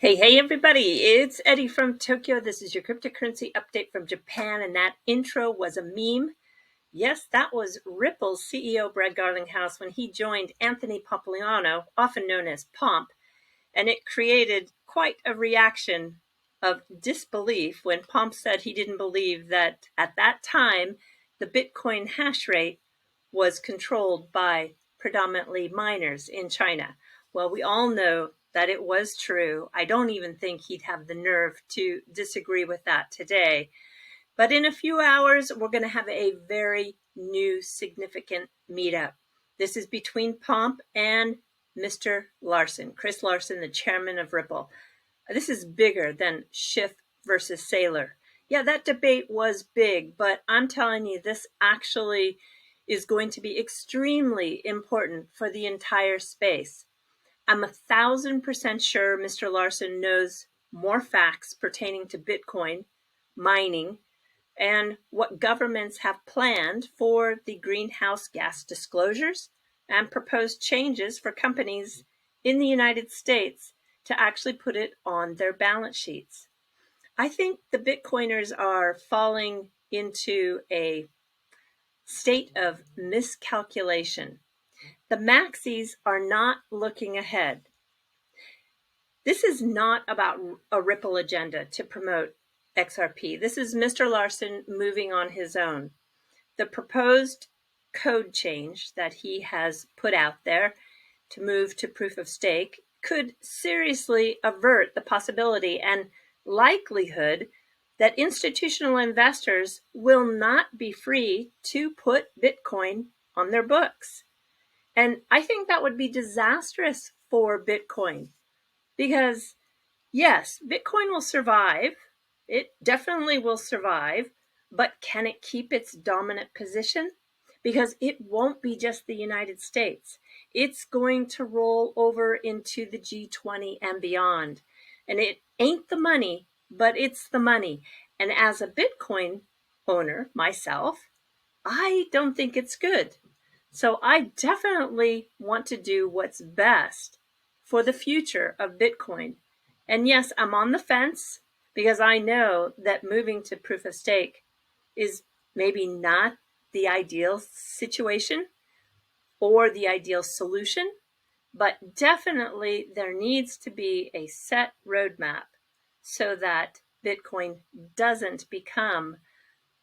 Hey, everybody, it's Eddie from Tokyo. This is your cryptocurrency update from Japan, and that intro was a meme. Yes, that was Ripple's CEO, Brad Garlinghouse, when he joined Anthony Pompliano, often known as Pomp, and it created quite a reaction of disbelief when Pomp said he didn't believe that at that time the Bitcoin hash rate was controlled by predominantly miners in China. Well, we all know that it was true. I don't even think he'd have the nerve to disagree with that today. But in a few hours, we're going to have a very new, significant meetup. This is between Pomp and Mr. Larsen, Chris Larsen, the chairman of Ripple. This is bigger than Schiff versus Saylor. Yeah, that debate was big, but I'm telling you, this actually is going to be extremely important for the entire space. I'm 1,000% sure Mr. Larsen knows more facts pertaining to Bitcoin, mining, and what governments have planned for the greenhouse gas disclosures and proposed changes for companies in the United States to actually put it on their balance sheets. I think the Bitcoiners are falling into a state of miscalculation. The maxis are not looking ahead. This is not about a Ripple agenda to promote XRP. This is Mr. Larsen moving on his own. The proposed code change that he has put out there to move to proof of stake could seriously avert the possibility and likelihood that institutional investors will not be free to put Bitcoin on their books. And I think that would be disastrous for Bitcoin because, yes, Bitcoin will survive. It definitely will survive, but can it keep its dominant position? Because it won't be just the United States. It's going to roll over into the G20 and beyond. And it ain't the money, but it's the money. And as a Bitcoin owner myself, I don't think it's good. So I definitely want to do what's best for the future of Bitcoin. And yes, I'm on the fence because I know that moving to proof of stake is maybe not the ideal situation or the ideal solution, but definitely there needs to be a set roadmap so that Bitcoin doesn't become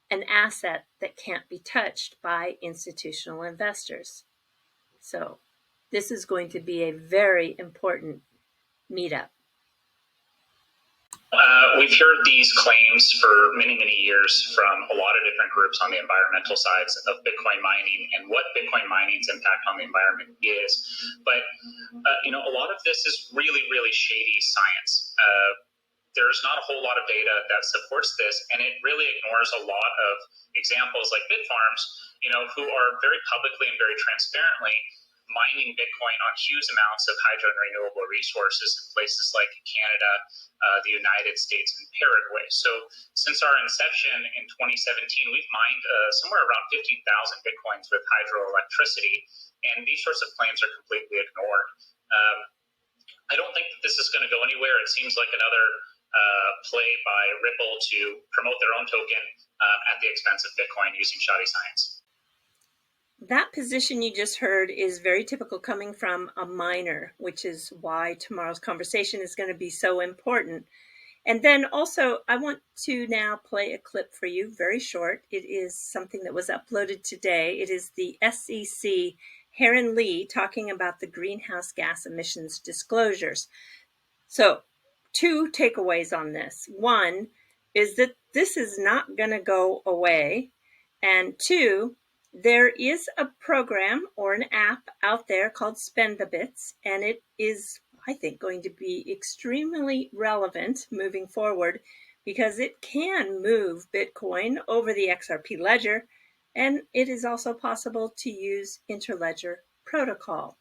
an asset that can't be touched by institutional investors. So this is going to be a very important meetup. We've heard these claims for many, many years from a lot of different groups on the environmental sides of Bitcoin mining and what Bitcoin mining's impact on the environment is. But, a lot of this is really, really shady science. There's not a whole lot of data that supports this, and it really ignores a lot of examples like Bitfarms, who are very publicly and very transparently mining Bitcoin on huge amounts of hydro and renewable resources in places like Canada, the United States, and Paraguay. So since our inception in 2017, we've mined somewhere around 15,000 Bitcoins with hydroelectricity, and these sorts of claims are completely ignored. I don't think that this is going to go anywhere. It seems like another play by Ripple to promote their own token at the expense of Bitcoin using shoddy science. That position you just heard is very typical coming from a miner, which is why tomorrow's conversation is going to be so important. And then also, I want to now play a clip for you, very short. It is something that was uploaded today. It is the SEC, Heron Lee, talking about the greenhouse gas emissions disclosures. So, two takeaways on this. One is that this is not going to go away. And two, there is a program or an app out there called Spend the Bits, and it is, I think, going to be extremely relevant moving forward because it can move Bitcoin over the XRP ledger, and it is also possible to use interledger protocol.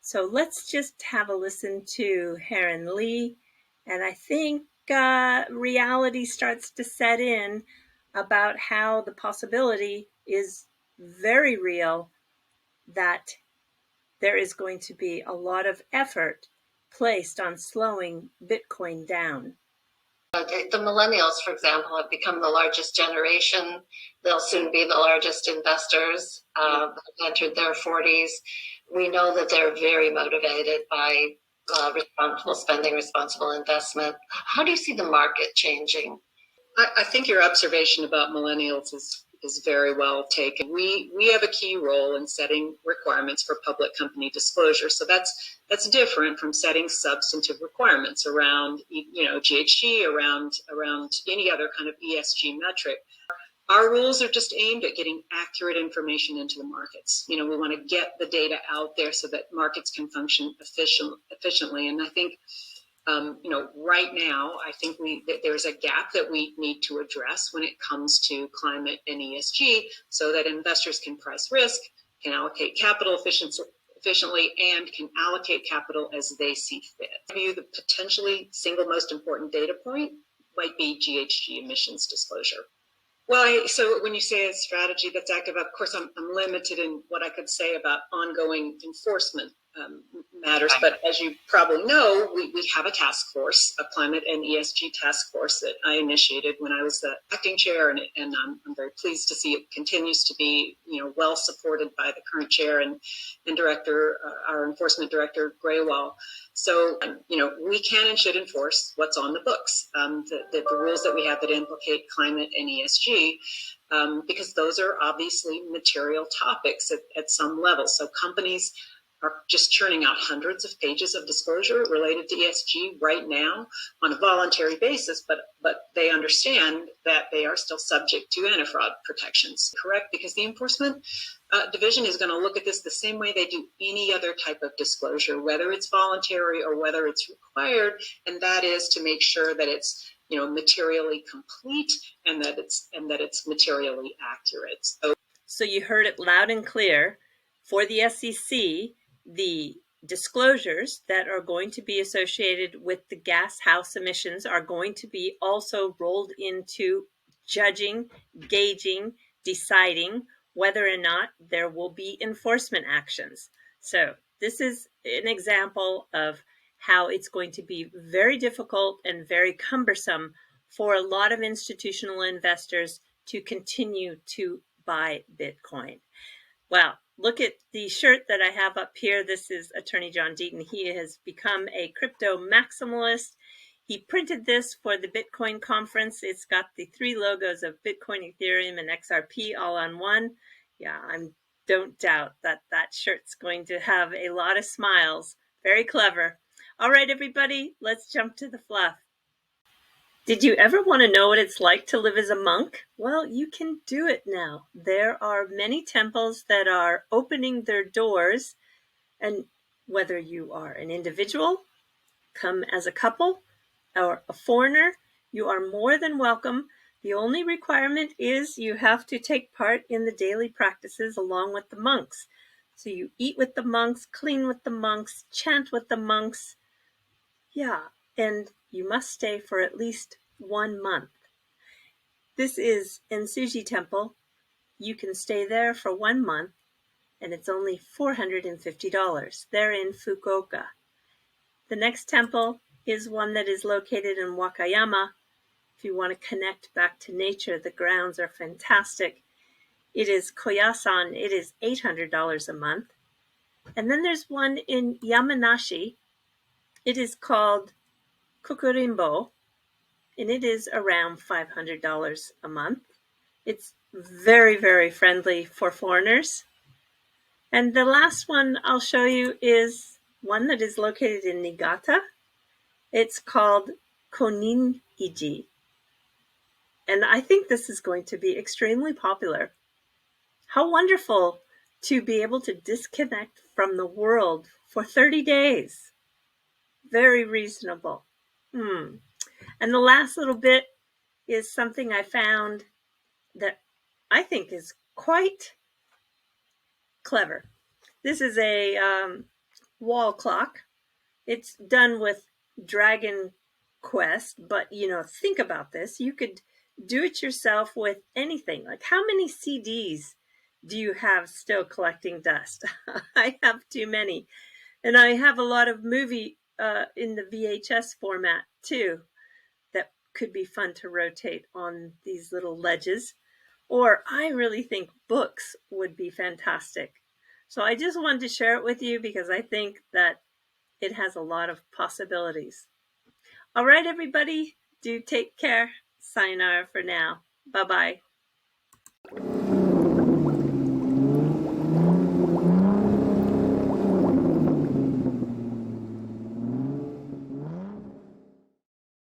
So let's just have a listen to Heron Lee, and I think reality starts to set in about how the possibility is very real that there is going to be a lot of effort placed on slowing Bitcoin down? The millennials, for example, have become the largest generation. They'll soon be the largest investors. They've entered their 40s. We know that they're very motivated by responsible spending, responsible investment. How do you see the market changing? I think your observation about millennials is very well taken. We have a key role in setting requirements for public company disclosure. So that's different from setting substantive requirements around, GHG, around any other kind of ESG metric. Our rules are just aimed at getting accurate information into the markets. We want to get the data out there so that markets can function efficiently. And I think right now, I think there's a gap that we need to address when it comes to climate and ESG, so that investors can price risk, can allocate capital efficiently, and can allocate capital as they see fit. For you, the potentially single most important data point might be GHG emissions disclosure. Well, so when you say a strategy that's active, of course, I'm limited in what I could say about ongoing enforcement matters. But as you probably know, we have a task force, a climate and ESG task force that I initiated when I was the acting chair, and I'm very pleased to see it continues to be, well supported by the current chair and director, our enforcement director, Graywall. So, we can and should enforce what's on the books, the rules that we have that implicate climate and ESG, because those are obviously material topics at some level. So companies are just churning out hundreds of pages of disclosure related to ESG right now on a voluntary basis, but they understand that they are still subject to anti-fraud protections, correct? Because the enforcement division is going to look at this the same way they do any other type of disclosure, whether it's voluntary or whether it's required, and that is to make sure that it's materially complete and that it's materially accurate. So you heard it loud and clear. For the SEC, the disclosures that are going to be associated with the gas house emissions are going to be also rolled into judging, gauging, deciding whether or not there will be enforcement actions. So this is an example of how it's going to be very difficult and very cumbersome for a lot of institutional investors to continue to buy Bitcoin. Well, look at the shirt that I have up here. This is Attorney John Deaton. He has become a crypto maximalist. He printed this for the Bitcoin conference. It's got the 3 logos of Bitcoin, Ethereum, and XRP all on one. Yeah, I don't doubt that that shirt's going to have a lot of smiles. Very clever. All right, everybody, let's jump to the fluff. Did you ever want to know what it's like to live as a monk? Well, you can do it now. There are many temples that are opening their doors, and whether you are an individual, come as a couple, or a foreigner, you are more than welcome. The only requirement is you have to take part in the daily practices along with the monks. So you eat with the monks, clean with the monks, chant with the monks. Yeah, and you must stay for at least 1 month. This is Ensuji Temple. You can stay there for 1 month, and it's only $450. They're in Fukuoka. The next temple is one that is located in Wakayama. If you want to connect back to nature, the grounds are fantastic. It is Koyasan. It is $800 a month. And then there's one in Yamanashi. It is called Kokurimbo, and it is around $500 a month. It's very, very friendly for foreigners. And the last one I'll show you is one that is located in Niigata. It's called Koniniji. And I think this is going to be extremely popular. How wonderful to be able to disconnect from the world for 30 days. Very reasonable. And the last little bit is something I found that I think is quite clever. This is a wall clock. It's done with Dragon Quest, but think about this. You could do it yourself with anything. Like, how many CDs do you have still collecting dust? I have too many. And I have a lot of movie in the VHS format too, that could be fun to rotate on these little ledges. Or I really think books would be fantastic. So I just wanted to share it with you because I think that it has a lot of possibilities. All right, everybody, do take care. Sayonara for now. Bye-bye.